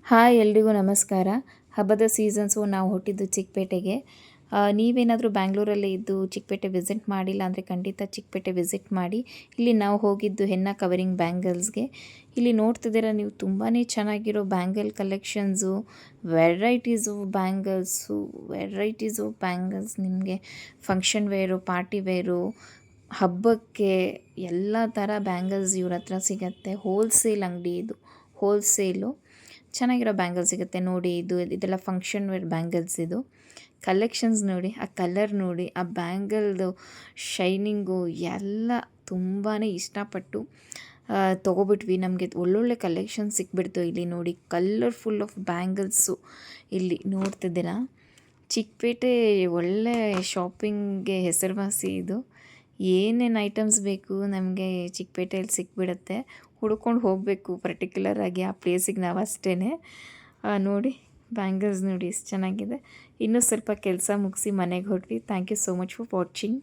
Hi ಎಲ್ರಿಗೂ ನಮಸ್ಕಾರ. ಹಬ್ಬದ ಸೀಸನ್ಸು ನಾವು ಹೊರಟಿದ್ದು ಚಿಕ್ಕಪೇಟೆಗೆ. ನೀವೇನಾದರೂ ಬ್ಯಾಂಗ್ಳೂರಲ್ಲಿ ಇದ್ದು ಚಿಕ್ಕಪೇಟೆ ವಿಸಿಟ್ ಮಾಡಿಲ್ಲ ಅಂದರೆ ಖಂಡಿತ ಚಿಕ್ಕಪೇಟೆ ವಿಸಿಟ್ ಮಾಡಿ. ಇಲ್ಲಿ ನಾವು ಹೋಗಿದ್ದು ಹೆನ್ನ ಕವರಿಂಗ್ ಬ್ಯಾಂಗಲ್ಸ್ಗೆ. ಇಲ್ಲಿ ನೋಡ್ತಿದ್ದೀರ ನೀವು ತುಂಬಾ ಚೆನ್ನಾಗಿರೋ bangle collections, varieties of bangles ನಿಮಗೆ ಫಂಕ್ಷನ್ ವೇರು, ಪಾರ್ಟಿ ವೇರು, ಹಬ್ಬಕ್ಕೆ ಎಲ್ಲ ಥರ ಬ್ಯಾಂಗಲ್ಸ್ ಇವ್ರ ಹತ್ರ ಸಿಗುತ್ತೆ. ಹೋಲ್ಸೇಲ್ ಅಂಗಡಿ ಇದು, ಹೋಲ್ಸೇಲು. ಚೆನ್ನಾಗಿರೋ ಬ್ಯಾಂಗಲ್ಸ್ ಸಿಗುತ್ತೆ ನೋಡಿ. ಇದೆಲ್ಲ ಫಂಕ್ಷನ್ ವೇರ್ ಬ್ಯಾಂಗಲ್ಸ್. ಇದು ಕಲೆಕ್ಷನ್ಸ್ ನೋಡಿ, ಆ ಕಲರ್ ನೋಡಿ, ಆ ಬ್ಯಾಂಗಲ್ದು ಶೈನಿಂಗು ಎಲ್ಲ ತುಂಬಾ ಇಷ್ಟಪಟ್ಟು ತೊಗೊಬಿಟ್ವಿ. ನಮಗೆ ಒಳ್ಳೊಳ್ಳೆ ಕಲೆಕ್ಷನ್ ಸಿಕ್ಬಿಡ್ತು ಇಲ್ಲಿ ನೋಡಿ. ಕಲರ್ಫುಲ್ ಆಫ್ ಬ್ಯಾಂಗಲ್ಸು ಇಲ್ಲಿ ನೋಡ್ತಿದ್ದೀರಾ. ಚಿಕ್ಕಪೇಟೆ ಒಳ್ಳೆ ಶಾಪಿಂಗ್ಗೆ ಹೆಸರುವಾಸಿ ಇದು. ಏನೇನು ಐಟಮ್ಸ್ ಬೇಕು ನಮಗೆ ಚಿಕ್ಕಪೇಟೆಯಲ್ಲಿ ಸಿಕ್ಬಿಡುತ್ತೆ. ಹುಡ್ಕೊಂಡು ಹೋಗಬೇಕು ಪರ್ಟಿಕ್ಯುಲರಾಗಿ ಆ ಪ್ಲೇಸಿಗೆ ನಾವು ಅಷ್ಟೇ. ನೋಡಿ ಬ್ಯಾಂಗಲ್ಸ್ ನೋಡಿ ಎಷ್ಟು ಚೆನ್ನಾಗಿದೆ. ಇನ್ನೂ ಸ್ವಲ್ಪ ಕೆಲಸ ಮುಗಿಸಿ ಮನೆಗೆ ಹೊರಟ್ವಿ. Thank you so much for watching.